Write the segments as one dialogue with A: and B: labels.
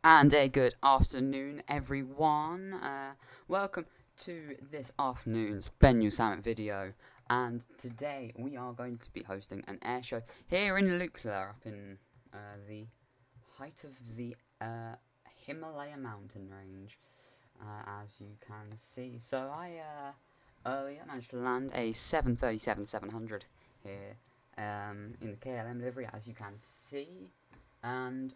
A: And a good afternoon, everyone. Welcome to this afternoon's Benuel Sammett video. And today we are going to be hosting an air show here in Lukla, up in the height of the Himalaya mountain range, as you can see. So I earlier managed to land a 737-700 here in the KLM livery, as you can see, and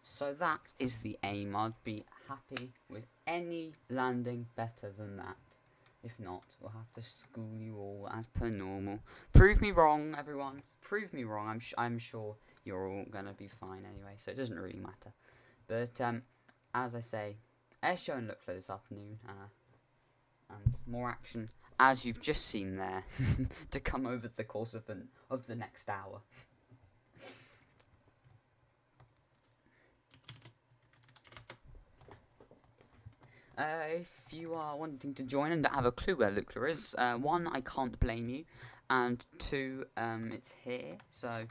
A: so that is the aim. I'd be happy with any landing better than that. If not, we'll have to school you all as per normal. Prove me wrong, everyone. Prove me wrong. I'm sure you're all gonna be fine anyway, so it doesn't really matter. But as I say, Airshow and Lukla this afternoon, and more action as you've just seen there to come over the course of the next hour. If you are wanting to join and don't have a clue where Lukla is, one, I can't blame you, and two, it's here. So,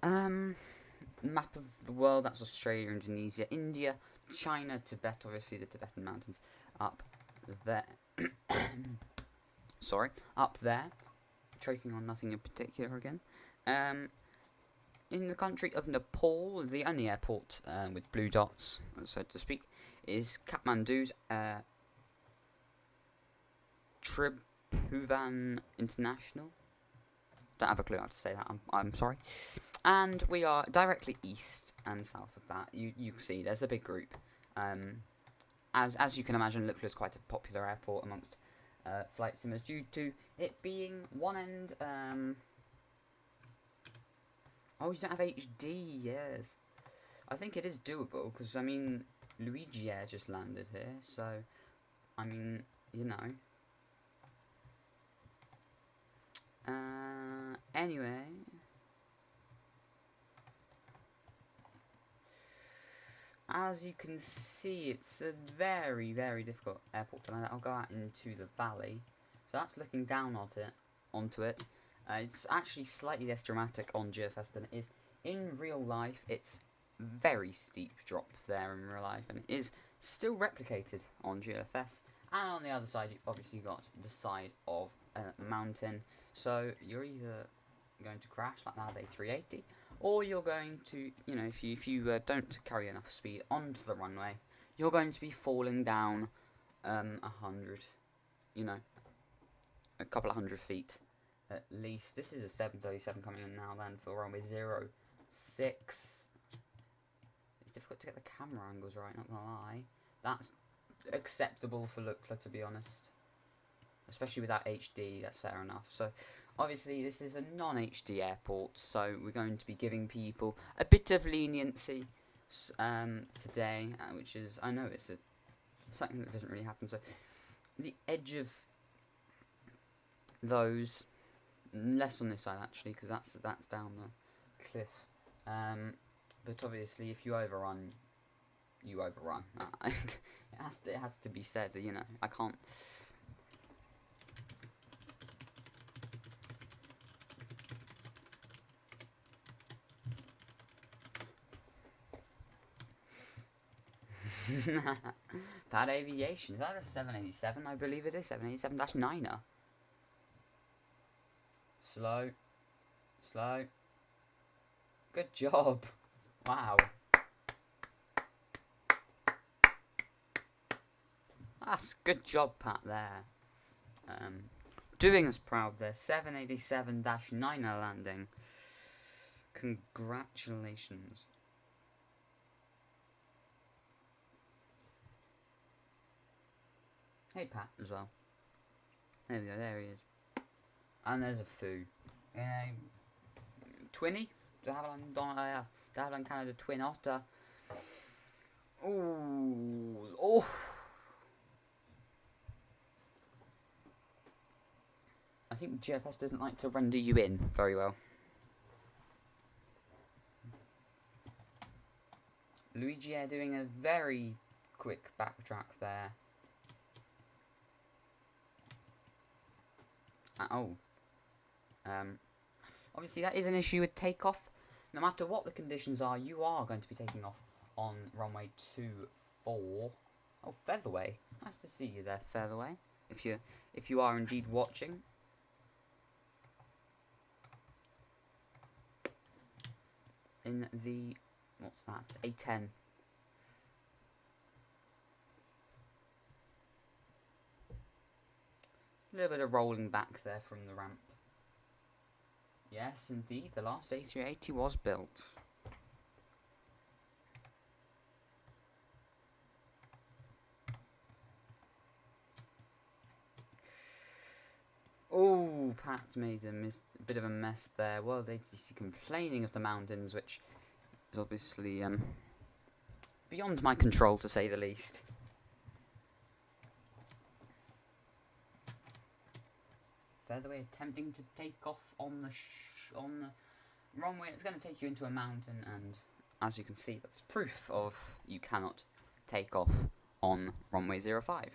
A: map of the world, that's Australia, Indonesia, India, China, Tibet, obviously the Tibetan mountains, up there. Sorry, up there, choking on nothing in particular again. In the country of Nepal, the only airport with blue dots, so to speak, is Kathmandu's Tribhuvan International. Don't have a clue how to say that. I'm sorry. And we are directly east and south of that. You can see there's a big group. As you can imagine, Lukla is quite a popular airport amongst flight simmers due to it being one end. Oh, you don't have HD, yes. I think it is doable, because, I mean, Luigi Air just landed here, so, I mean, you know. Anyway. As you can see, it's a very, very difficult airport to land at. I'll go out into the valley. So that's looking down onto it. It's actually slightly less dramatic on GeoFS than it is in real life. It's very steep drop there in real life, and it is still replicated on GeoFS. And on the other side, you've obviously got the side of a mountain. So you're either going to crash like nowadays 380, or you're going to, you know, if you don't carry enough speed onto the runway, you're going to be falling down 100, you know, a couple of 100 feet. At least. This is a 737 coming in now then for runway 06. It's difficult to get the camera angles right, not gonna lie. That's acceptable for Lukla, to be honest. Especially without HD, that's fair enough. So, obviously this is a non-HD airport, so we're going to be giving people a bit of leniency today, which is, I know it's something that doesn't really happen. So, the edge of those... less on this side actually, because that's down the cliff. But obviously, if you overrun, you overrun. It has to be said. You know, I can't. Bad aviation. Is that a 787? I believe it is 787-9er. Slow. Slow. Good job. Wow. That's good job, Pat, there. Doing us proud there. 787-9er landing. Congratulations. Hey, Pat, as well. There we go, there he is. And there's a foo. Twinny? De Havilland Canada Twin Otter. Ooh. Oh. I think GeoFS doesn't like to render you in very well. Luigi Air doing a very quick backtrack there. Oh. Obviously that is an issue with takeoff, No matter what the conditions are, you are going to be taking off on runway 24. Oh, Featherway. Nice to see you there, Featherway. If you are indeed watching. In the, what's that? A10. A little bit of rolling back there from the ramp. Yes, indeed, the last A380 was built. Oh, Pat made a bit of a mess there. Well, they're complaining of the mountains, which is obviously beyond my control, to say the least. Featherway attempting to take off on the runway. It's going to take you into a mountain, and as you can see, that's proof of you cannot take off on runway 05.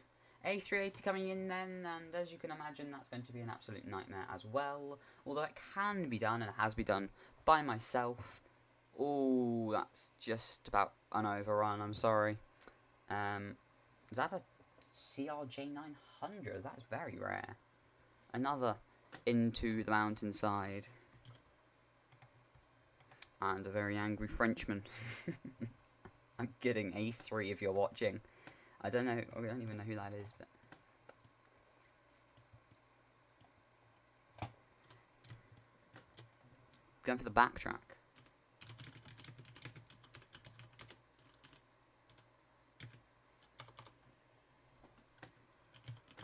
A: A380 coming in then, and as you can imagine, that's going to be an absolute nightmare as well. Although it can be done, and it has been done by myself. Oh, that's just about an overrun, I'm sorry. Is that a CRJ900? That's very rare. Another into the mountainside. And a very angry Frenchman. I'm kidding, A3 if you're watching. I don't know, I don't even know who that is, but... Going for the backtrack.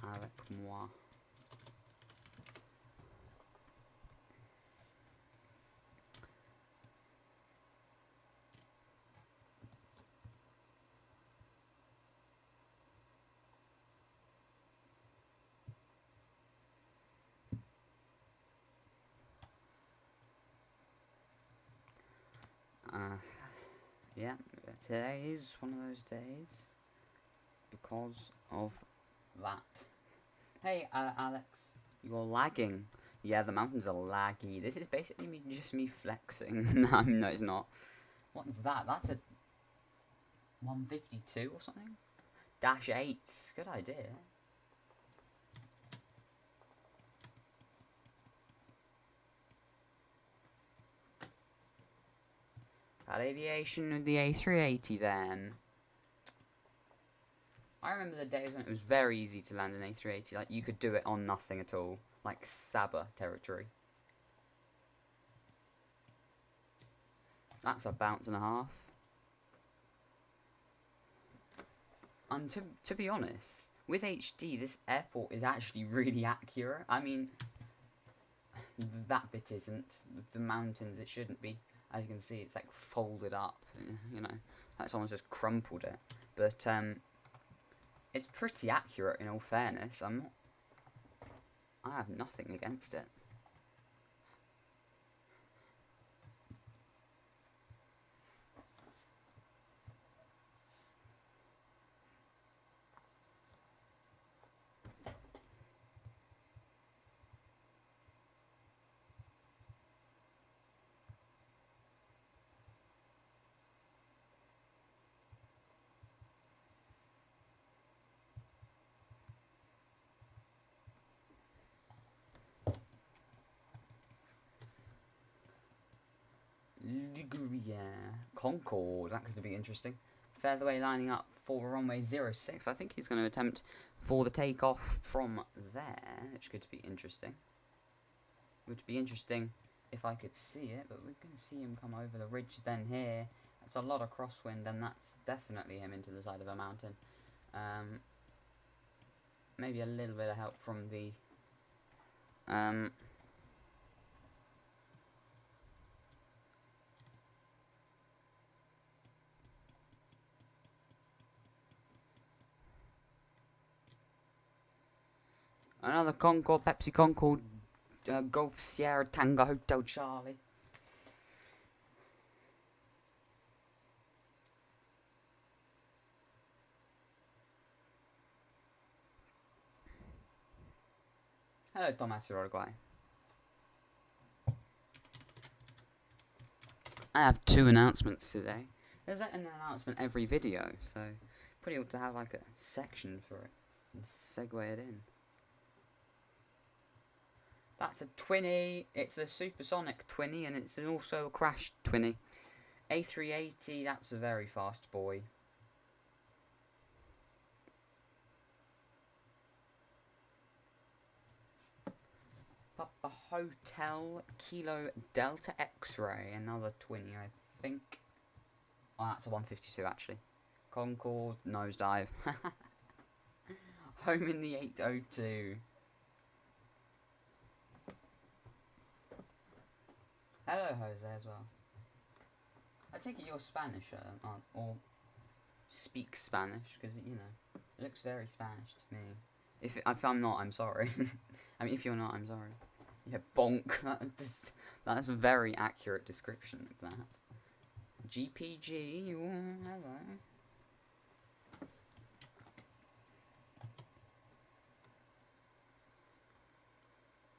A: Avec moi. Yeah, today is one of those days because of that. Hey, Alex, you're lagging. Yeah, the mountains are laggy. This is basically just me flexing. No, it's not. What is that? That's a 152 or something? -8. Good idea. At aviation with the A380 then. I remember the days when it was very easy to land an A380. Like, you could do it on nothing at all. Like Sabah territory. That's a bounce and a half. And to be honest, with HD, this airport is actually really accurate. I mean, that bit isn't. The mountains, it shouldn't be. As you can see, it's like folded up, you know, like someone's just crumpled it. But it's pretty accurate in all fairness. I have nothing against it. Concorde, that could be interesting. Featherway lining up for runway 06. I think he's going to attempt for the takeoff from there, which could be interesting. Would be interesting if I could see it, but we're going to see him come over the ridge then here. That's a lot of crosswind, and that's definitely him into the side of a mountain. Maybe a little bit of help from the... Another Concorde, Pepsi Concorde, Golf Sierra Tango Hotel Charlie. Hello, Thomas Uruguay. I have 2 announcements today. There's like an announcement every video, so pretty ought to have like a section for it and segue it in. That's a twinny. It's a supersonic twinny, and it's also a crashed twinny. A380. That's a very fast boy. Papa Hotel Kilo Delta X-Ray, another twinny, I think. Oh, that's a 152 actually. Concorde nosedive. Home in the 802. Hello, Jose, as well. I take it you're Spanish, or speak Spanish, because you know it looks very Spanish to me. If I'm not, I'm sorry. I mean, if you're not, I'm sorry. Yeah, bonk. That's a very accurate description of that. GPG, hello.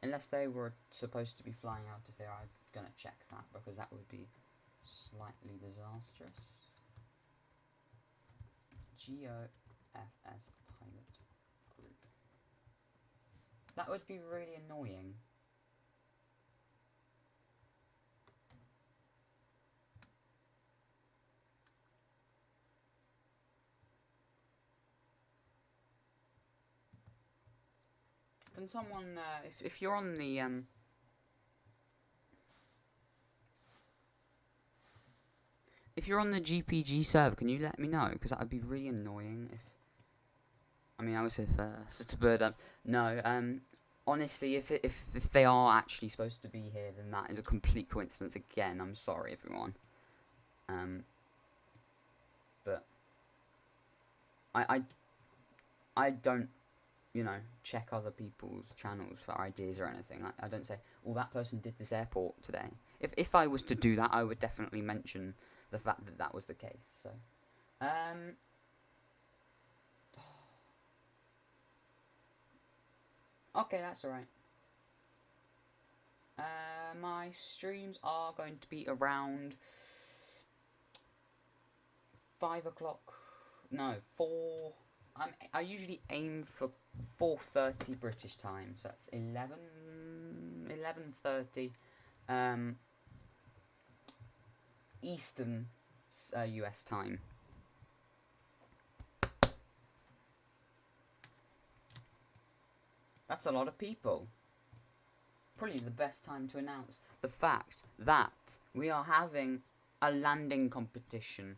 A: Unless they were supposed to be flying out of here, I'm gonna check that, because that would be slightly disastrous. GeoFS pilot group. That would be really annoying. Can someone, if you're on the, if you're on the GPG server, can you let me know? Because that would be really annoying if, I mean, I was here first, but, no, honestly, if they are actually supposed to be here, then that is a complete coincidence again. I'm sorry, everyone. But I don't, you know, check other people's channels for ideas or anything. I don't say, oh, that person did this airport today. If I was to do that, I would definitely mention the fact that that was the case. So, okay, that's alright. My streams are going to be around 5 o'clock. No, 4. I usually aim for 4:30 British time, so that's 11:30 Eastern US time. That's a lot of people. Probably the best time to announce the fact that we are having a landing competition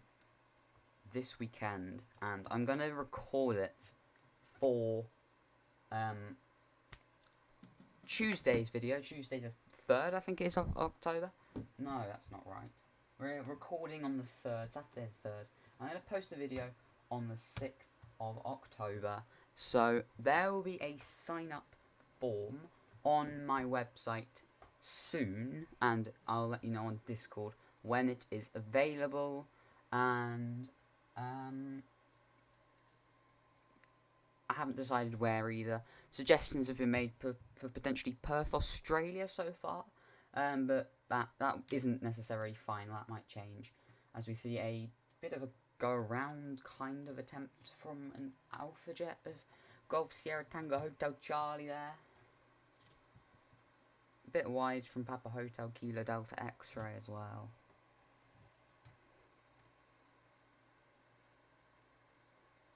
A: this weekend, and I'm gonna record it for Tuesday's video, Tuesday the 3rd, I think it is, of October. No, that's not right. We're recording on the 3rd, Saturday the 3rd. I'm gonna post a video on the 6th of October, so there will be a sign-up form on my website soon, and I'll let you know on Discord when it is available. And I haven't decided where either. Suggestions have been made for potentially Perth, Australia so far, but that isn't necessarily final. That might change as we see a bit of a go-around kind of attempt from an Alpha Jet of Golf Sierra Tango Hotel Charlie there. A bit wide from Papa Hotel Kilo Delta X-Ray as well.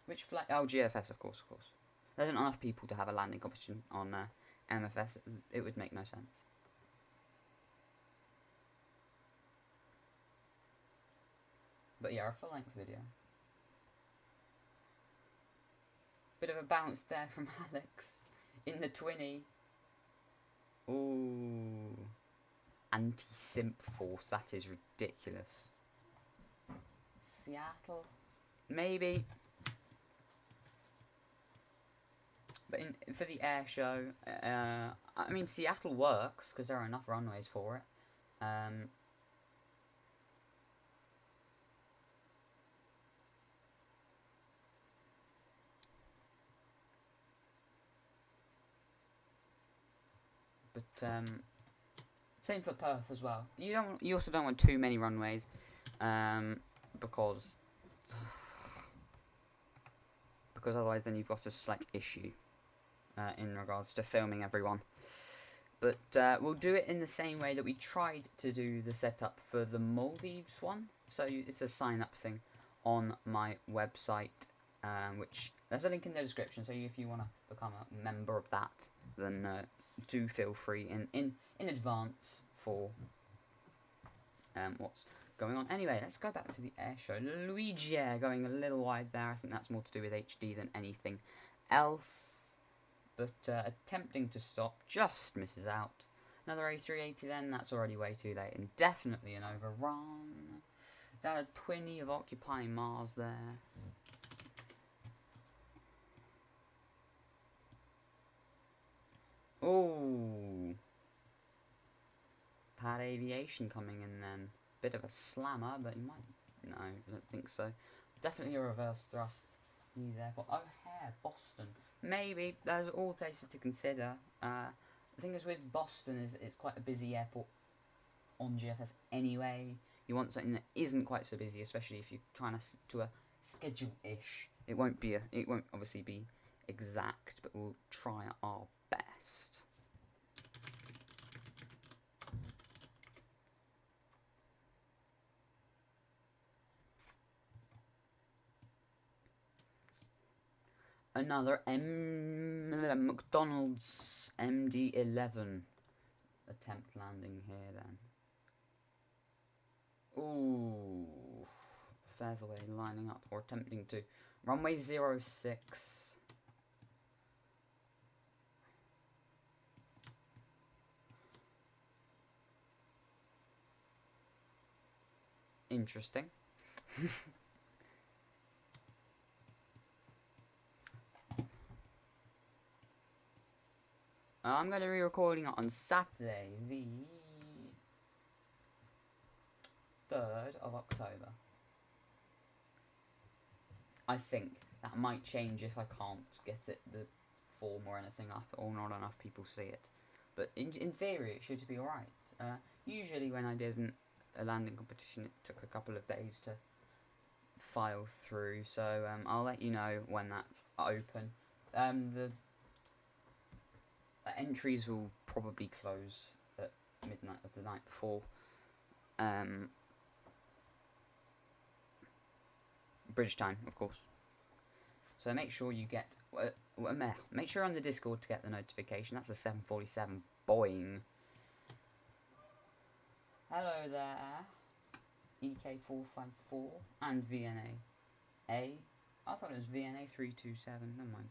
A: Which flight? Oh, GeoFS, of course. There isn't enough people to have a landing competition on MFS. It would make no sense. But yeah, a full-length video. Bit of a bounce there from Alex in the twinny. Ooh. Anti-simp force. That is ridiculous. Seattle? Maybe. But for the air show, I mean, Seattle works because there are enough runways for it. But Same for Perth as well. You also don't want too many runways, because otherwise then you've got a slight issue in regards to filming everyone. But we'll do it in the same way that we tried to do the setup for the Maldives one. So it's a sign up thing on my website, which there's a link in the description. So if you want to become a member of that, then do feel free in advance for what's going on. Anyway, let's go back to the Airshow. Luigi going a little wide there. I think that's more to do with HD than anything else. But attempting to stop, just misses out. Another A380 then, that's already way too late. And definitely an overrun. Is that a 20 of occupying Mars there? Ooh. Pad Aviation coming in then. Bit of a slammer, but he might... No, I don't think so. Definitely a reverse thrust. Leave airport. O'Hare, Boston. Maybe. There's all places to consider. The thing is with Boston is it's quite a busy airport on GeoFS anyway. You want something that isn't quite so busy, especially if you're trying to a schedule-ish. It won't obviously be exact, but we'll try our best. Another McDonald's MD-11 attempt landing here then. Ooh, Featherway lining up or attempting to. Runway 06. Interesting. I'm going to be recording it on Saturday, the 3rd of October. I think that might change if I can't get the form or anything up, or not enough people see it. But in theory, it should be alright. Usually when I did a landing competition, it took a couple of days to file through, so I'll let you know when that's open. The entries will probably close at midnight of the night before. Bridge time, of course. So make sure you get... make sure on the Discord to get the notification. That's a 747 Boeing. Hello there. EK454 and VNA. I thought it was VNA 327. Never mind.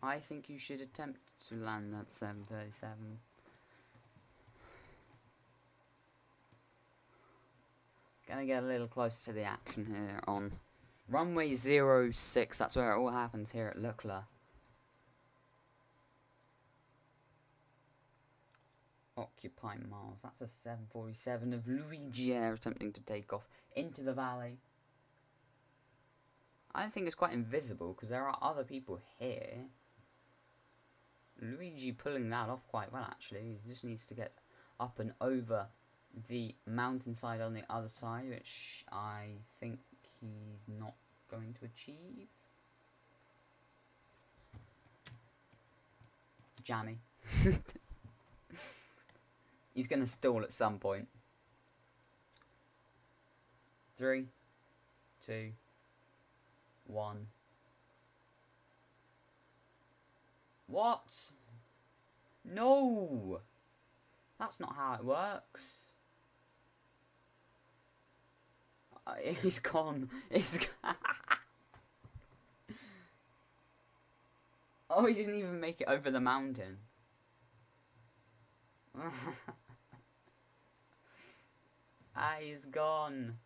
A: I think you should attempt to land that 737. Gonna get a little closer to the action here on runway 06. That's where it all happens here at Lukla. Occupy Mars. That's a 747 of Luigi Air attempting to take off into the valley. I think it's quite invisible because there are other people here. Luigi pulling that off quite well, actually. He just needs to get up and over the mountainside on the other side, which I think he's not going to achieve. Jammy. He's going to stall at some point. 3, 2, 1. What? No! That's not how it works. He's gone. He's gone. Oh, he didn't even make it over the mountain. He's gone.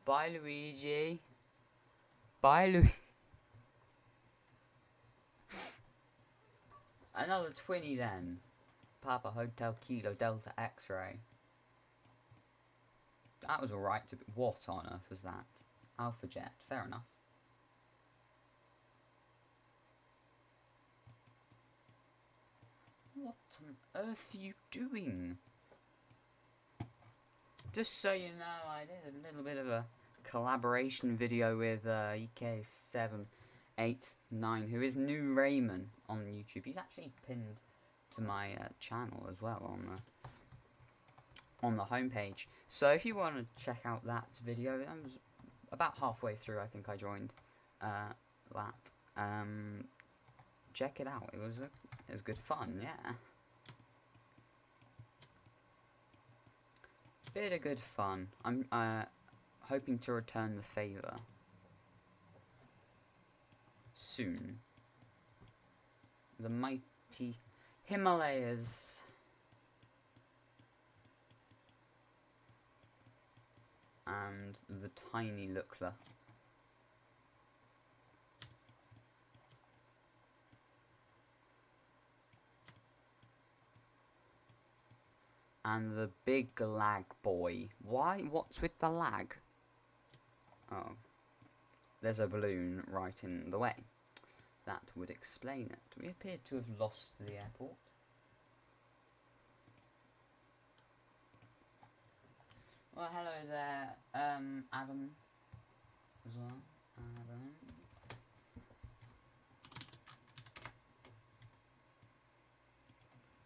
A: Bye, Luigi. Bye, Luigi. Another 20 then. Papa Hotel Kilo Delta X-Ray. That was alright to be. What on earth was that? Alpha Jet, fair enough. What on earth are you doing? Just so you know, I did a little bit of a collaboration video with EK789, who is New Raymond on YouTube. He's actually pinned to my channel as well on the homepage. So if you want to check out that video, I was about halfway through. I think I joined that. Check it out. It was good fun. Yeah. Bit of good fun. I'm hoping to return the favour soon. The mighty Himalayas. And the tiny Lukla. And the big lag boy. Why? What's with the lag? Oh. There's a balloon right in the way. That would explain it. We appear to have lost the airport. Well, hello there, Adam, as well.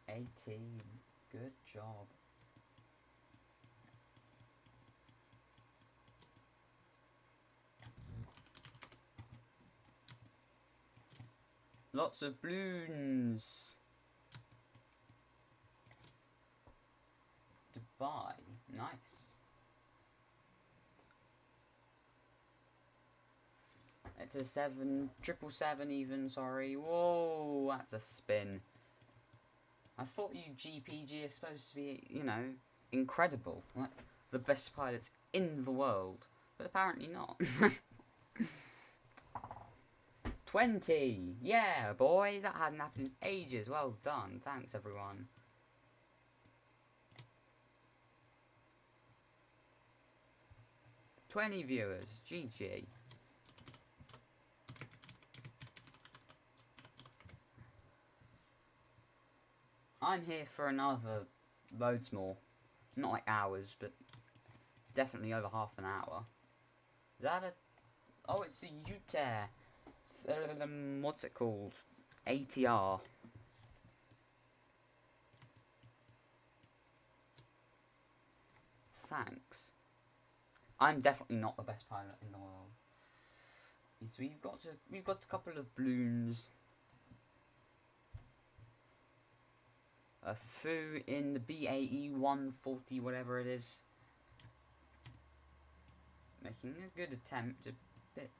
A: Adam. Good job. Lots of balloons. Dubai, nice. It's a 777 even, sorry. Whoa, that's a spin. I thought you GPG is supposed to be, you know, incredible. Like, the best pilots in the world. But apparently not. 20! Yeah, boy! That hadn't happened in ages. Well done. Thanks, everyone. $20 viewers. GG. I'm here for another loads more. Not like hours, but definitely over half an hour. Is that a... Oh, it's the UTAIR. What's it called? ATR. Thanks. I'm definitely not the best pilot in the world. So we've got a couple of balloons. A foo in the BAE 140, whatever it is. Making a good attempt, a bit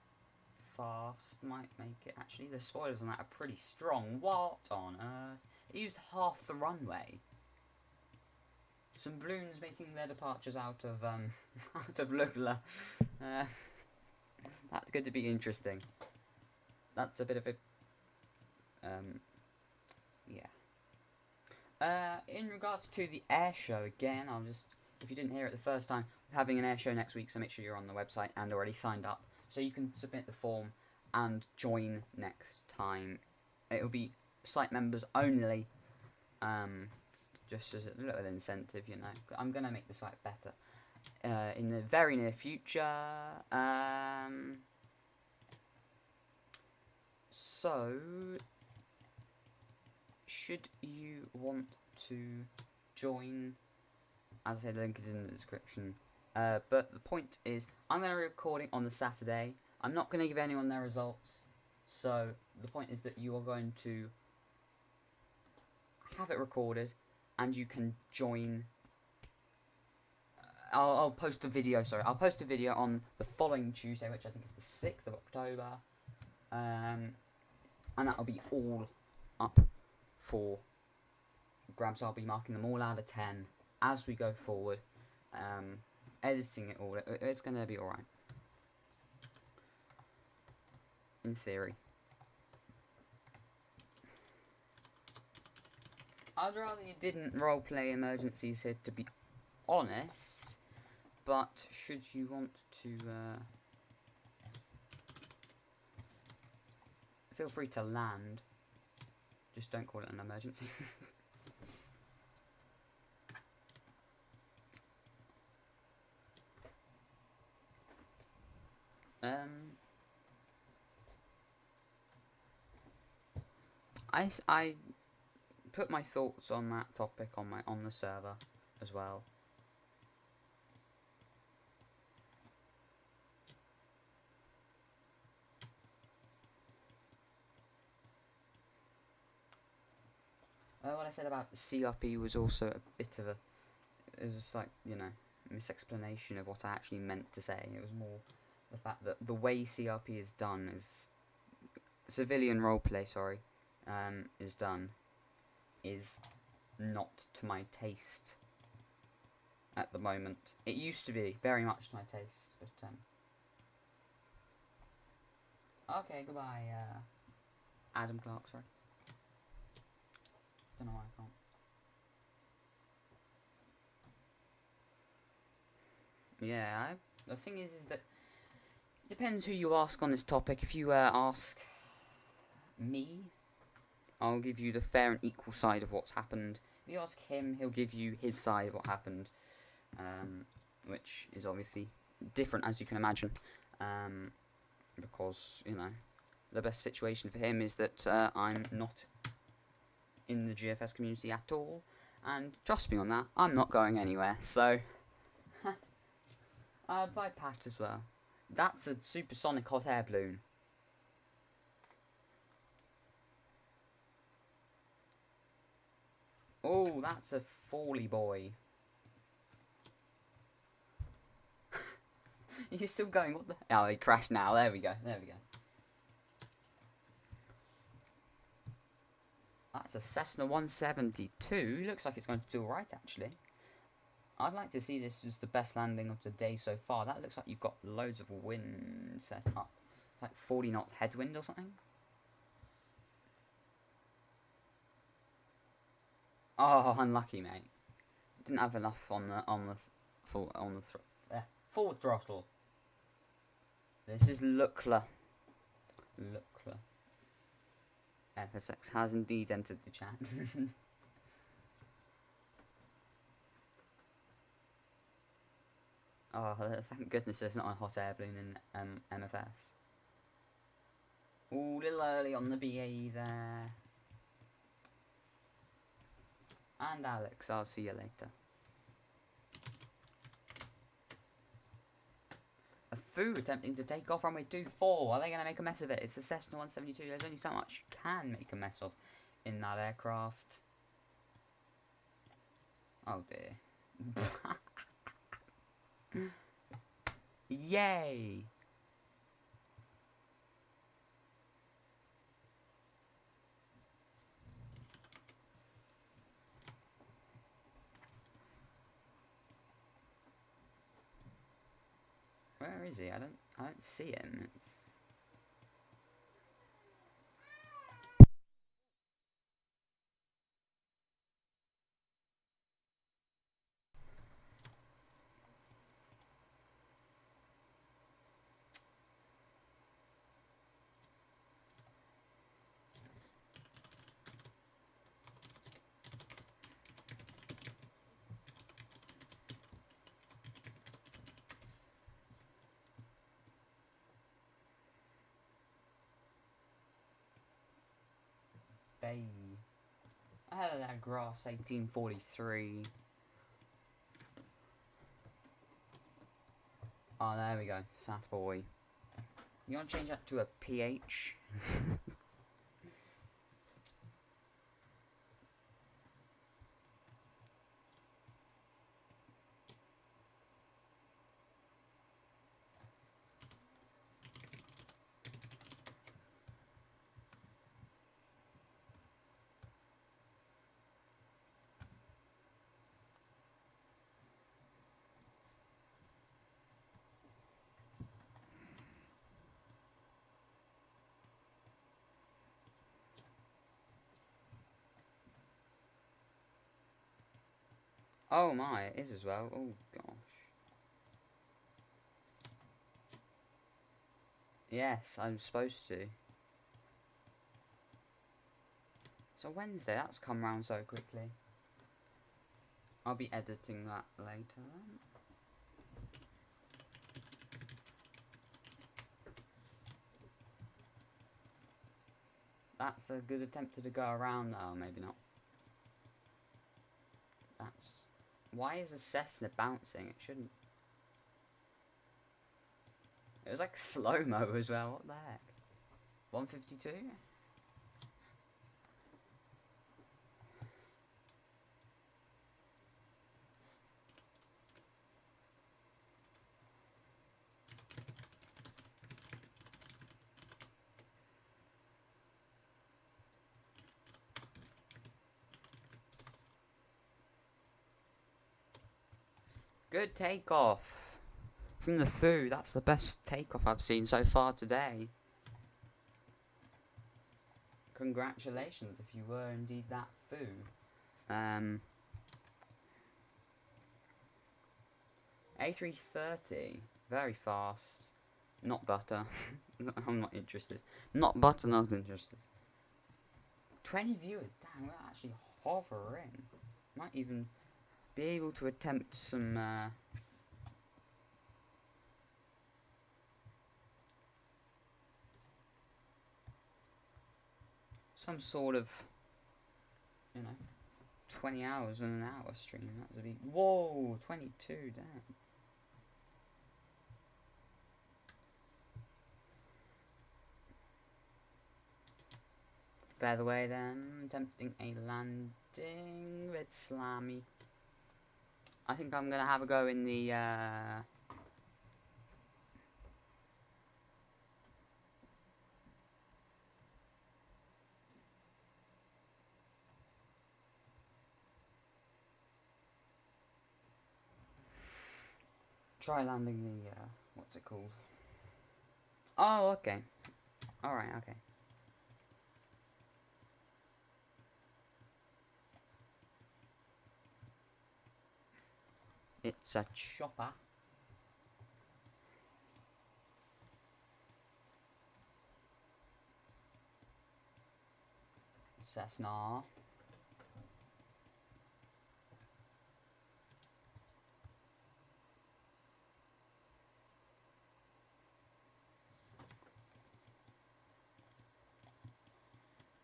A: fast, might make it. Actually, the spoilers on that are pretty strong. What on earth? It used half the runway. Some balloons making their departures out of out of Lukla. That's going to be interesting. That's a bit of a yeah. In regards to the air show, again, I'll just, if you didn't hear it the first time, we're having an air show next week, so make sure you're on the website and already signed up, so you can submit the form and join next time. It'll be site members only, just as a little incentive, you know. I'm going to make the site better in the very near future. So... should you want to join, as I said, the link is in the description. But the point is, I'm going to be recording on the Saturday. I'm not going to give anyone their results. So the point is that you are going to have it recorded, and you can join. I'll post a video. Sorry, I'll post a video on the following Tuesday, which I think is the 6th of October, and that'll be all up for grabs. I'll be marking them all out of 10 as we go forward, editing it all. It's going to be alright, in theory. I'd rather you didn't roleplay emergencies here, to be honest. But should you want to, feel free to land. Just don't call it an emergency. I put my thoughts on that topic on the server as well. What I said about CRP was also a bit of it was just like, you know, misexplanation of what I actually meant to say. It was more the fact that the way CRP is done is civilian roleplay, is done is not to my taste at the moment. It used to be very much to my taste, but okay, goodbye, Adam Clark, sorry. Don't know why I can't. Yeah, the thing is that it depends who you ask on this topic. If you ask me, I'll give you the fair and equal side of what's happened. If you ask him, he'll give you his side of what happened, which is obviously different, as you can imagine, because, you know, the best situation for him is that I'm not in the GeoFS community at all, and trust me on that, I'm not going anywhere, so bye Pat as well. That's a supersonic hot air balloon. Oh, that's a Foley boy. He's still going, what the... Oh, he crashed now, there we go, there we go. That's a Cessna 172, looks like it's going to do alright actually. I'd like to see this as the best landing of the day so far. That looks like you've got loads of wind set up. Like 40 knot headwind or something. Oh, unlucky, mate. Didn't have enough on the full throttle. This is Lukla. Lukla. FSX has indeed entered the chat. Oh, thank goodness there's not a hot air balloon in MFS. Ooh, a little early on the BAE there. And Alex, I'll see you later. A Foo attempting to take off runway 24. Are they going to make a mess of it? It's a Cessna 172. There's only so much you can make a mess of in that aircraft. Oh dear. Yay! Where is he? I don't see him. It's... Bay. I had that grass 1843. Oh, there we go. Fat boy. You want to change that to a PH? Oh my, it is as well. Oh gosh. Yes, I'm supposed to. So Wednesday, that's come round so quickly. I'll be editing that later. That's a good attempt to go around. Oh, maybe not. That's... Why is a Cessna bouncing? It shouldn't. It was like slow-mo as well. What the heck? 152? Good takeoff from the foo. That's the best takeoff I've seen so far today. Congratulations if you were indeed that foo. A330, very fast. Not butter. I'm not interested. Not butter, not interested. 20 viewers, damn, we're actually hovering. Might even be able to attempt some sort of, you know, 20 hours and an hour stream. That would be, whoa, 22, damn. By the way then, attempting a landing, red slammy. I think I'm gonna have a go in the try landing the what's it called? Oh, okay. Alright, okay. It's a chopper. Cessna.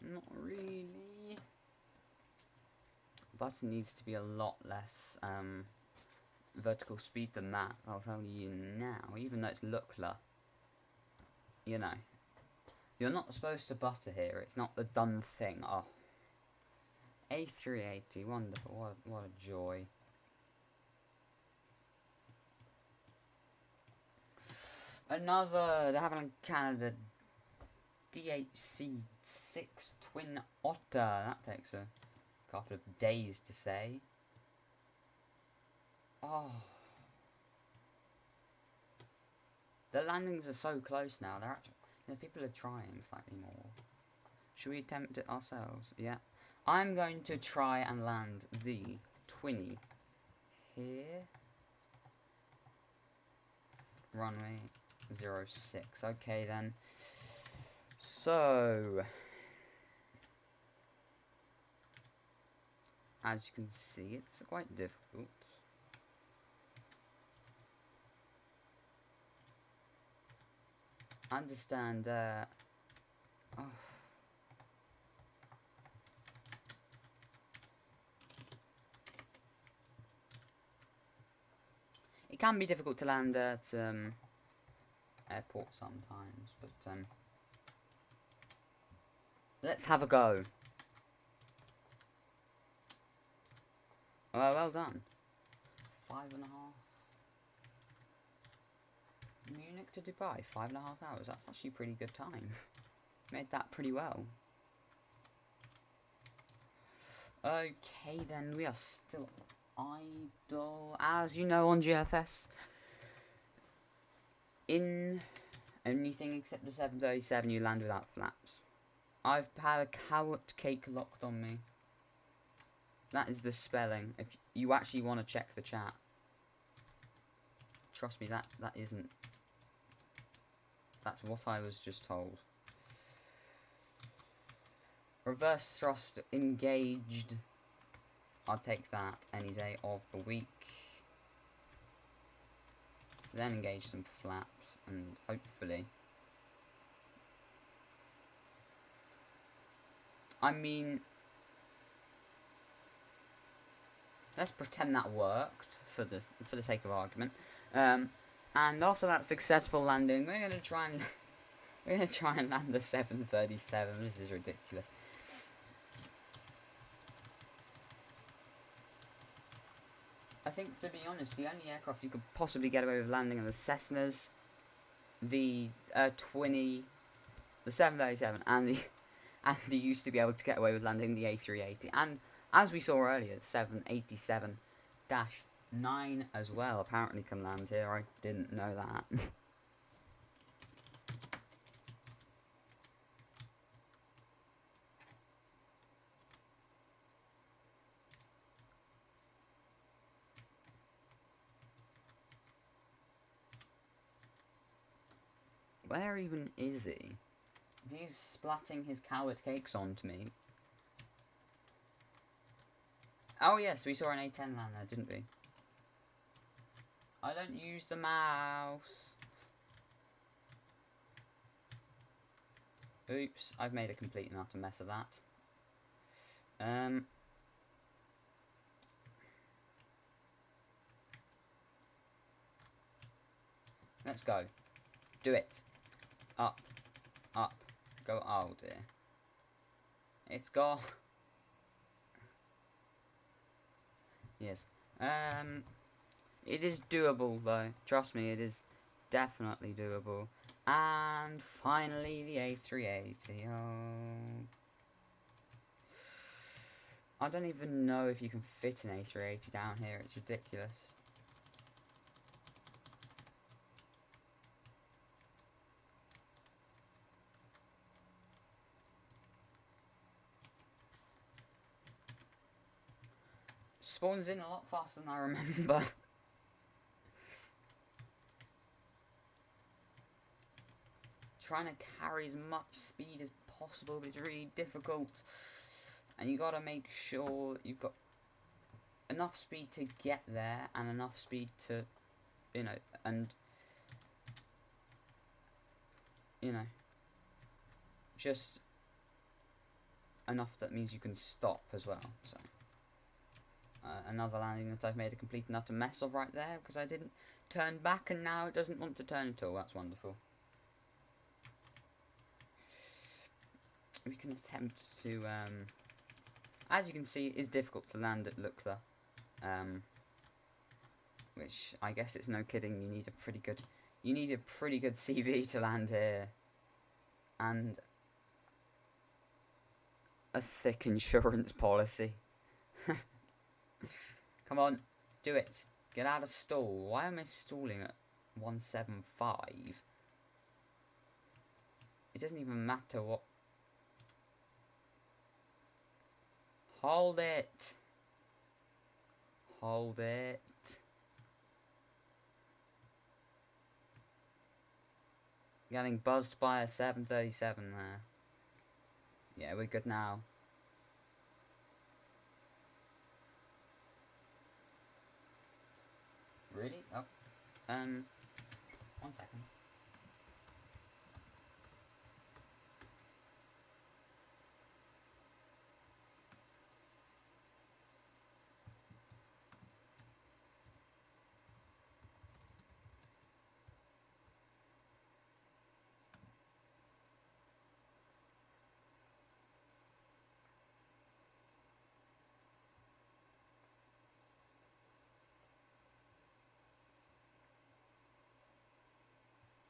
A: Not really. But it needs to be a lot less vertical speed than that, I'll tell you now, even though it's Lukla. You know. You're not supposed to butter here, it's not the done thing. Oh. A380, wonderful, what a joy. Another, they have in Canada, DHC6 Twin Otter. That takes a couple of days to say. Oh. The landings are so close now. They're actually, you know, people are trying slightly more. Should we attempt it ourselves? Yeah. I'm going to try and land the Twinny here. Runway 06. Okay then. So, as you can see, it's quite difficult. Understand, oh. It can be difficult to land at airports sometimes, but let's have a go. Well done. 5.5. Munich to Dubai, 5.5 hours. That's actually a pretty good time. Made that pretty well. Okay then, we are still idle. As you know, on GeoFS, in anything except the 737 you land without flaps. I've had a carrot cake locked on me. That is the spelling. If you actually want to check the chat. Trust me, that isn't. That's what I was just told. Reverse thrust engaged. I'll take that any day of the week. Then engage some flaps and hopefully. I mean, let's pretend that worked for the sake of argument. And after that successful landing, we're gonna try and land the 737. This is ridiculous. I think, to be honest, the only aircraft you could possibly get away with landing are the Cessnas, the 737, and they used to be able to get away with landing the A380, and as we saw earlier, 787-9 as well apparently can land here. I didn't know that. Where even is he? He's splatting his coward cakes onto me. Oh yes, we saw an A10 land there, didn't we? I don't use the mouse. Oops, I've made a complete and utter mess of that. Let's go. Do it. Up. Up. Go. Oh dear. It's gone. Yes. It is doable though. Trust me, it is definitely doable. And finally the A380. Oh. I don't even know if you can fit an A380 down here. It's ridiculous. Spawns in a lot faster than I remember. Trying to carry as much speed as possible, but it's really difficult. And you gotta make sure you've got enough speed to get there and enough speed to, just enough that means you can stop as well. So. Another landing that I've made a complete and utter mess of right there because I didn't turn back and now it doesn't want to turn at all. That's wonderful. We can attempt to, as you can see, it is difficult to land at Lukla, which I guess it's no kidding. You need a pretty good CV to land here, and a thick insurance policy. Come on, do it. Get out of stall. Why am I stalling at 175? It doesn't even matter what. Hold it. Hold it. Getting buzzed by a 737 there. Yeah, we're good now. Really? Oh. 1 second.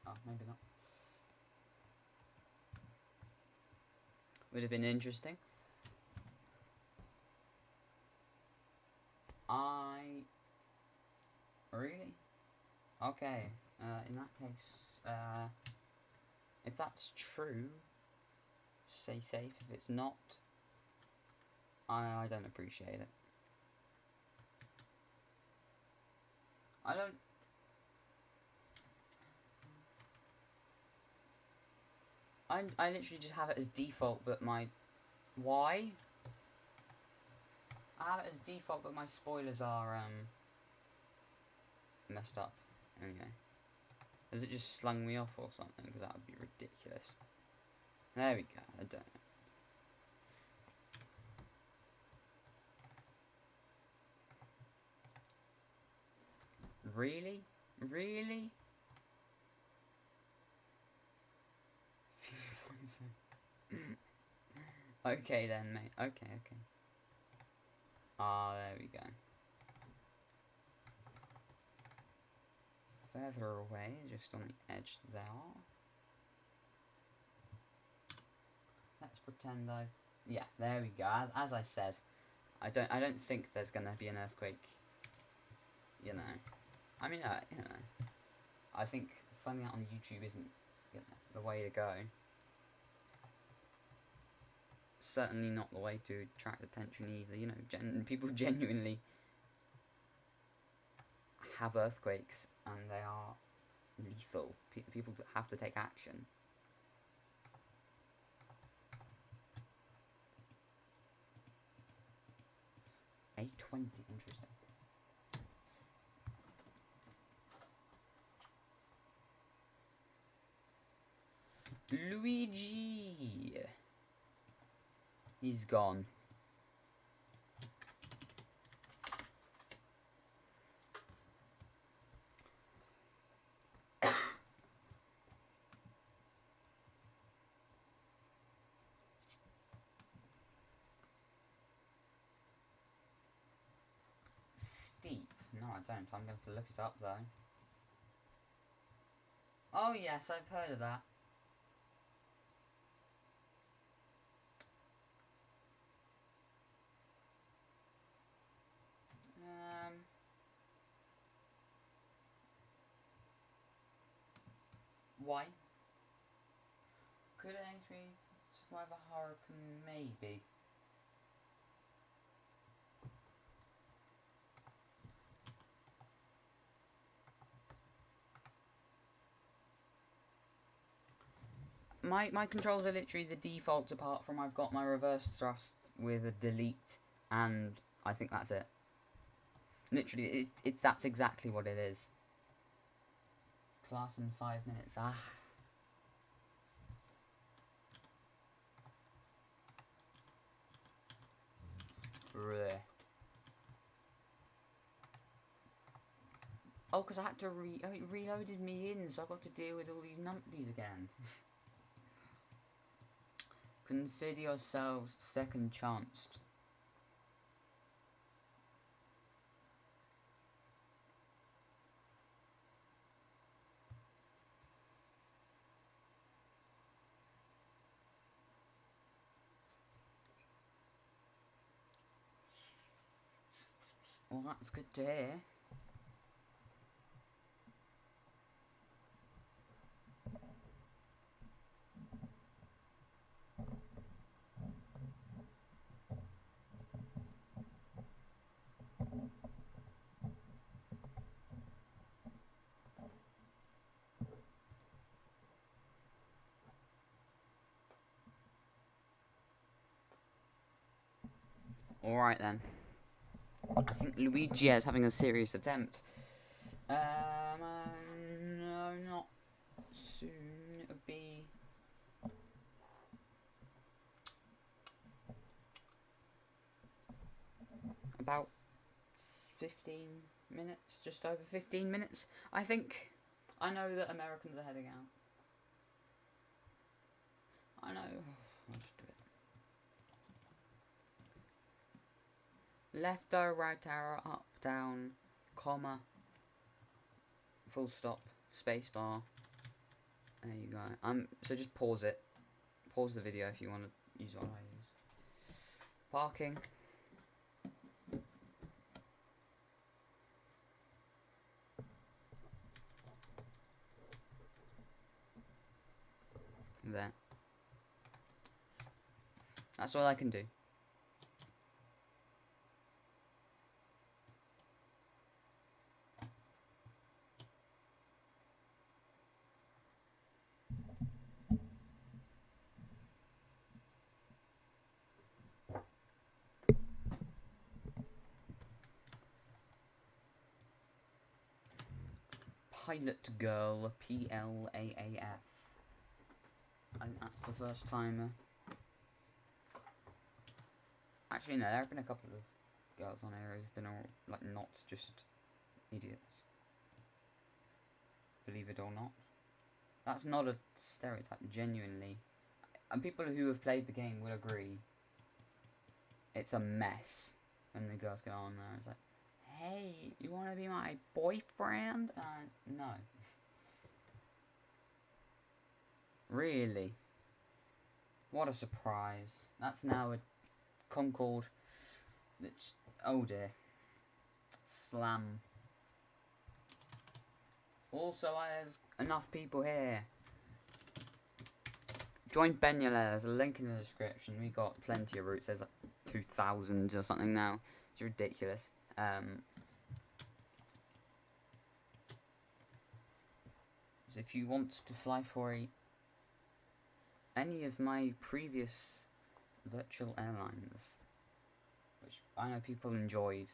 A: Oh, maybe not. Would have been interesting. Really? Okay. In that case, if that's true, stay safe. If it's not, I don't appreciate it. I don't... I literally just have it as default, but my... Why? I have it as default, but my spoilers are, messed up. Anyway. Has it just slung me off or something? Because that would be ridiculous. There we go. I don't know. Really? Really? Okay then, mate. Okay. Ah, there we go. Further away, just on the edge there. Let's pretend though. Yeah, there we go. As I said, I don't think there's gonna be an earthquake. You know, I mean, you know, I think finding out on YouTube isn't, you know, the way to go. Certainly not the way to attract attention either. You know, people genuinely have earthquakes and they are lethal. People have to take action. A20, interesting. Luigi! He's gone. Steep? No, I don't. I'm going to look it up though. Oh yes, I've heard of that. Why? Could an H3 survive a hurricane? Maybe. My controls are literally the defaults, apart from I've got my reverse thrust with a delete, and I think that's it. Literally, that's exactly what it is. Class in 5 minutes. Ah. Bleh. Oh, because I had to it reloaded me in, so I've got to deal with all these numpties again. Consider yourselves second chanced. Well, that's good to hear. Alright then. I think Luigi is having a serious attempt. No, not soon. It would be... about 15 minutes, just over 15 minutes, I think. I know that Americans are heading out. I know. I'll just do it. Left arrow, right arrow, up, down, comma, full stop, space bar. There you go. So just pause it. Pause the video if you want to use what I use. Parking. There. That's all I can do. Pilot Girl, Plaaf. And that's the first time. Actually, no, there have been a couple of girls on here who've been all, like, not just idiots. Believe it or not. That's not a stereotype, genuinely. And people who have played the game will agree. It's a mess when the girls get on there. It's like, hey, you want to be my boyfriend? No. Really? What a surprise. That's now a Concord. It's, oh dear. Slam. Also, there's enough people here. Join Benuel. There's a link in the description. We got plenty of routes. There's like 2,000 or something now. It's ridiculous. So if you want to fly for any of my previous virtual airlines, which I know people enjoyed,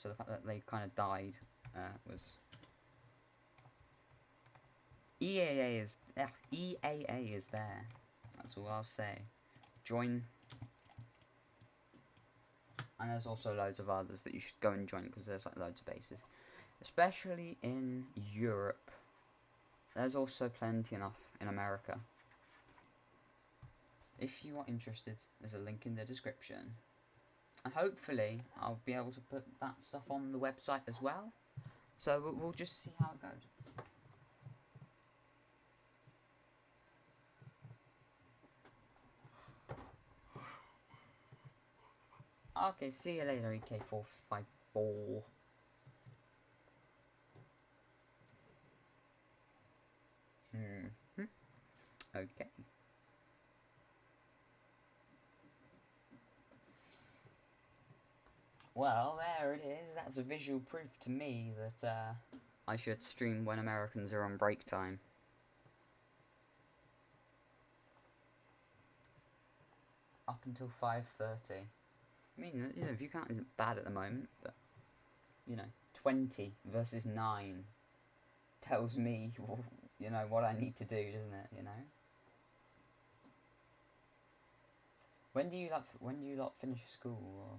A: so the fact that they kind of died was... EAA is there. That's all I'll say. Join. And there's also loads of others that you should go and join, because there's like loads of bases, especially in Europe. There's also plenty enough in America. If you are interested, there's a link in the description, and hopefully I'll be able to put that stuff on the website as well. So we'll just see how it goes. Okay, see you later, EK454. Okay. Well, there it is. That's a visual proof to me that I should stream when Americans are on break time. Up until 5:30. I mean, you know, view count isn't bad at the moment, but, you know, 20 versus 9 tells me, you know, what I need to do, doesn't it, you know? When do you lot finish school, or?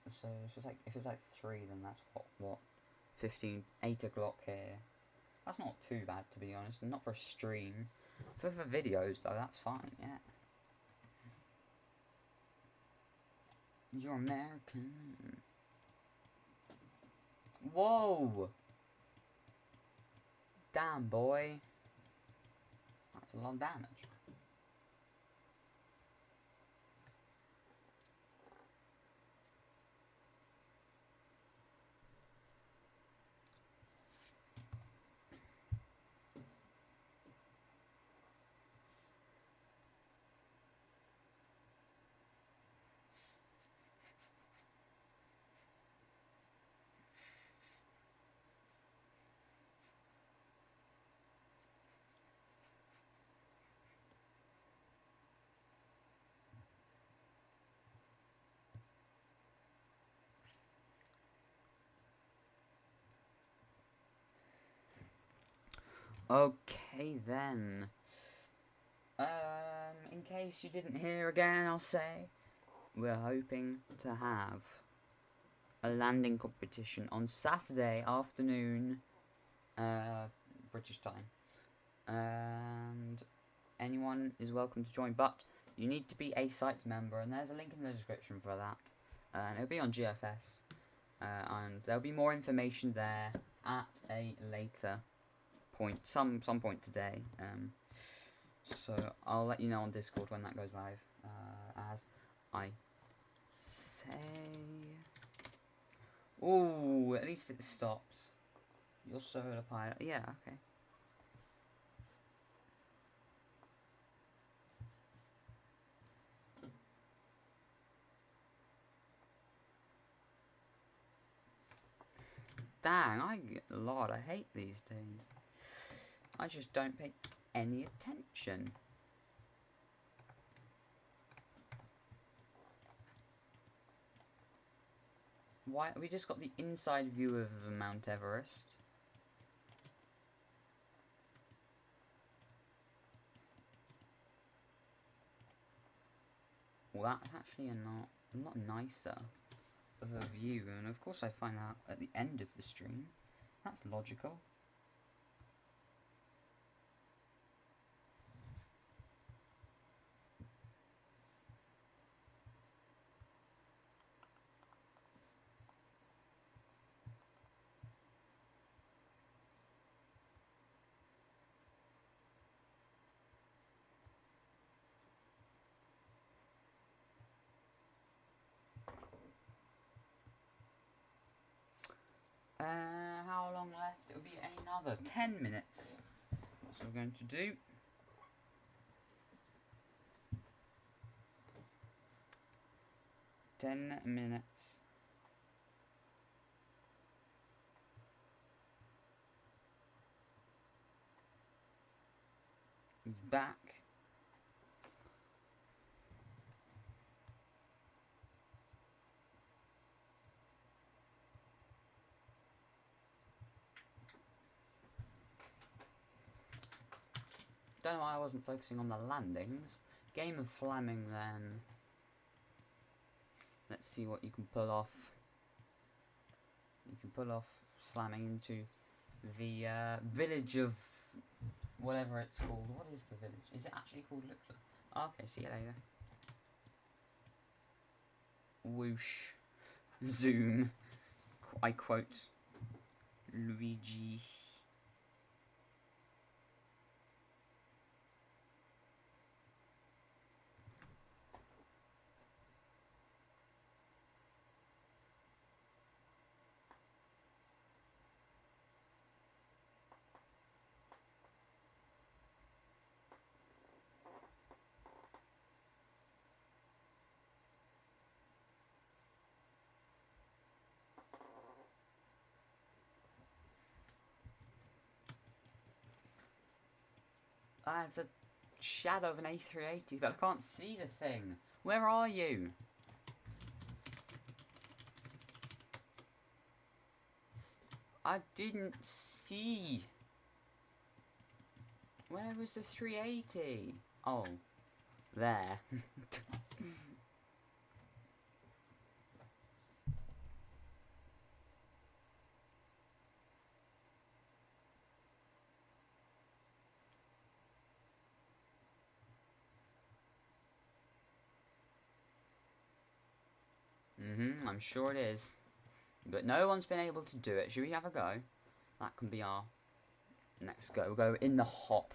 A: So, if it's like 3, then that's what, 8 o'clock here. That's not too bad, to be honest, and not for a stream. For videos, though, that's fine, yeah. You're American. Whoa! Damn, boy. That's a lot of damage. Okay then. In case you didn't hear again, I'll say we're hoping to have a landing competition on Saturday afternoon, British time. And anyone is welcome to join, but you need to be a site member, and there's a link in the description for that. And it'll be on GeoFS, and there'll be more information there at a later point, some point today. So I'll let you know on Discord when that goes live. As I say, ooh, at least it stops. You're solar pilot. Yeah, okay. Dang, I get a lot of hate these days. I just don't pay any attention. Why we just got the inside view of Mount Everest? Well, that's actually a lot nicer of a view, and of course I find out at the end of the stream. That's logical. How long left? It'll be another 10 minutes. That's what we're going to do. Ten minutes. He's back. Don't know why I wasn't focusing on the landings. Game of Flaming then. Let's see what you can pull off. You can pull off slamming into the village of whatever it's called. What is the village? Is it actually called Lukla? Oh, okay, see you later. Whoosh. Zoom. I quote Luigi. Ah, it's a shadow of an A380, but I can't see the thing. Where are you? I didn't see. Where was the 380? Oh, there. I'm sure it is. But no one's been able to do it. Should we have a go? That can be our next go. We'll go in the hop.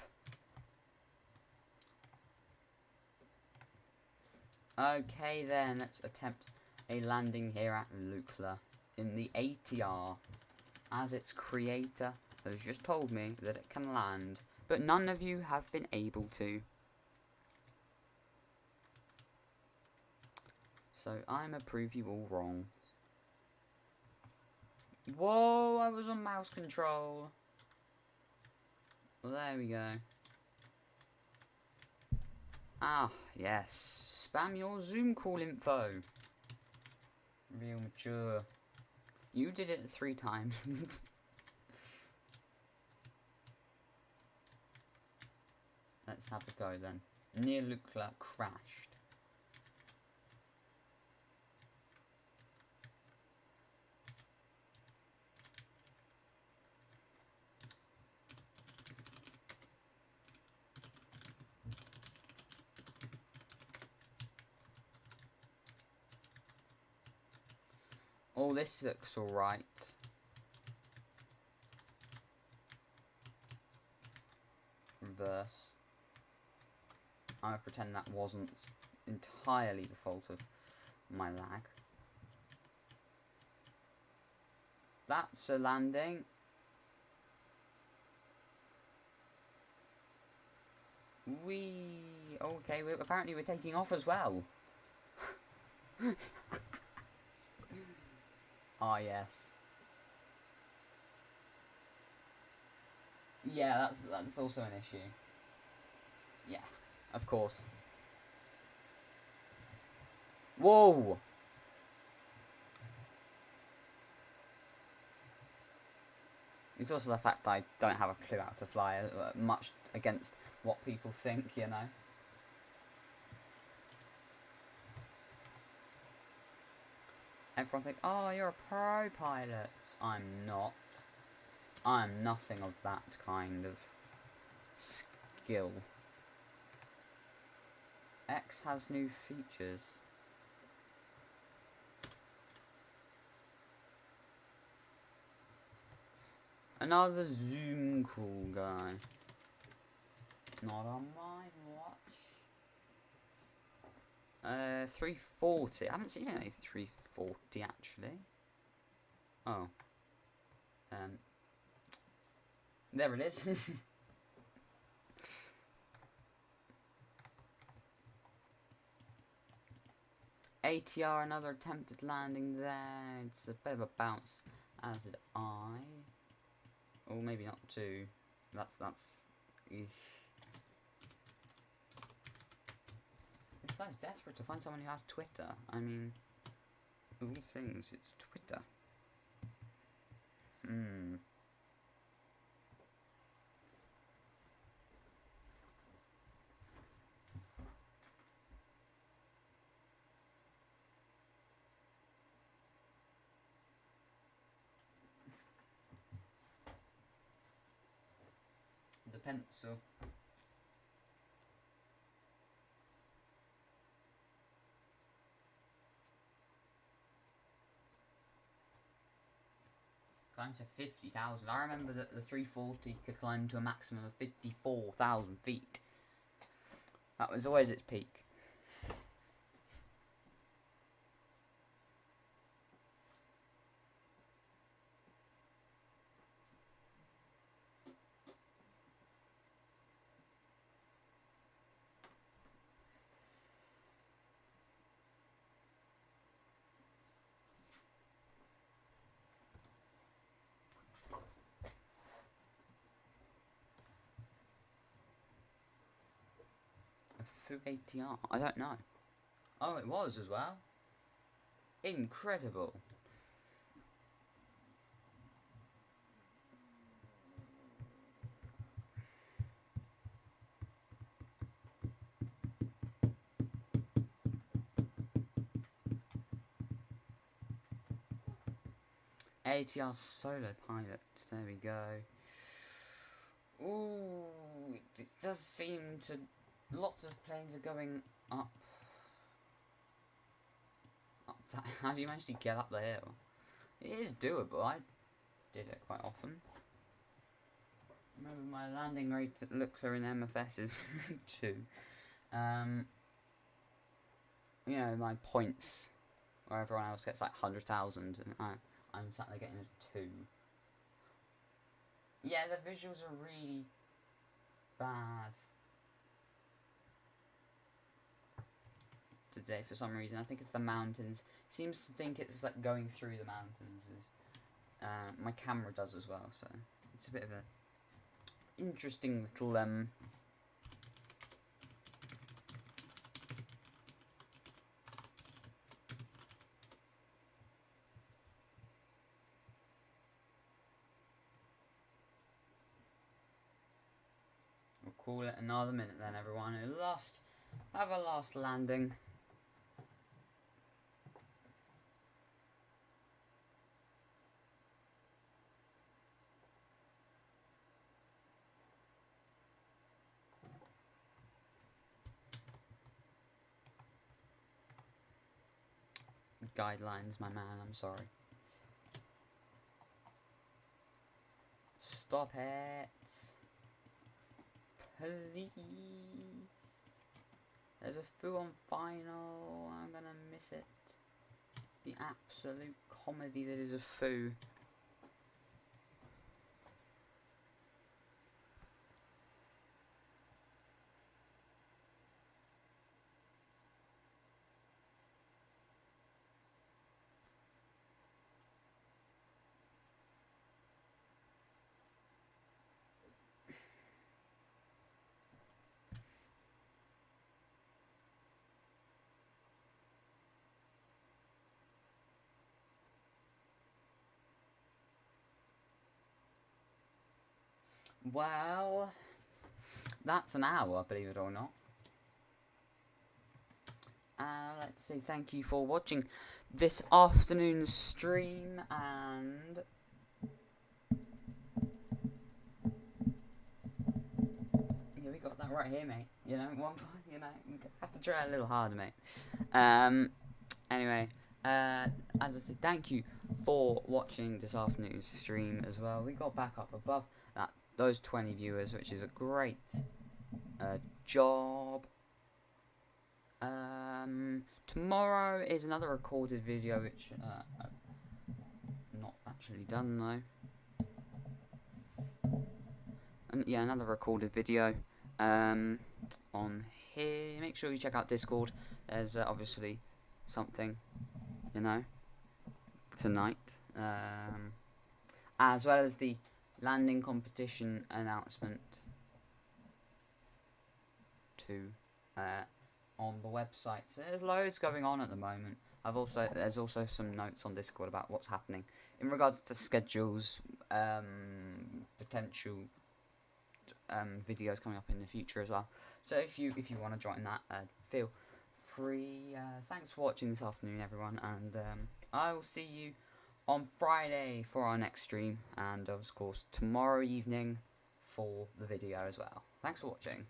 A: Okay then, let's attempt a landing here at Lukla in the ATR, as its creator has just told me that it can land, but none of you have been able to. So I'm gonna prove you all wrong. Whoa, I was on mouse control. Well, there we go. Ah, yes. Spam your Zoom call info. Real mature. You did it 3 times. Let's have a go then. Near Lukla crashed. Oh, this looks alright. Reverse. I'm gonna pretend that wasn't entirely the fault of my lag. That's a landing. Okay, apparently we're taking off as well. Ah, yes. Yeah, that's also an issue. Yeah, of course. Whoa! It's also the fact that I don't have a clue how to fly, much against what people think, you know. Everyone thinks, oh, you're a pro pilot. I'm not. I'm nothing of that kind of skill. X has new features. Another Zoom call guy. Not on my watch. 340. I haven't seen any 340 actually. Oh. There it is. ATR, another attempted landing there. It's a bit of a bounce, as did I. Or maybe not two. That's. Eesh. This guy's desperate to find someone who has Twitter. I mean, of all things, it's Twitter. The pencil. Climb to 50,000. I remember that the 340 could climb to a maximum of 54,000 feet. That was always its peak. Full ATR? I don't know. Oh, it was as well. Incredible. ATR solo pilot. There we go. Ooh, it does seem to. Lots of planes are going up. That. How do you manage to get up the hill? It is doable. I did it quite often. Remember my landing rate at Lukla in MFS is 2. You know, my points, where everyone else gets like 100,000, and I'm sat there getting a 2. Yeah, the visuals are really bad today for some reason. I think it's the mountains. Seems to think it's like going through the mountains. My camera does as well, so it's a bit of a interesting little we'll call it another minute then, everyone. Have a last landing. Guidelines, my man, I'm sorry. Stop it. Please. There's a full-on final. I'm gonna miss it. The absolute comedy that is a foo. Well, that's an hour, believe it or not. Let's see, thank you for watching this afternoon's stream, and yeah, we got that right here, mate. You know, you have to try a little harder, mate. Anyway, as I said, thank you for watching this afternoon's stream as well. We got back up above those 20 viewers, which is a great job. Tomorrow is another recorded video, which I've not actually done though. And yeah, another recorded video on here. Make sure you check out Discord. There's obviously something, you know, tonight, as well as the landing competition announcement on the website. So there's loads going on at the moment. There's also some notes on Discord about what's happening in regards to schedules, potential videos coming up in the future as well. So if you want to join that, feel free. Thanks for watching this afternoon, everyone, and I will see you on Friday for our next stream, and of course tomorrow evening for the video as well. Thanks for watching.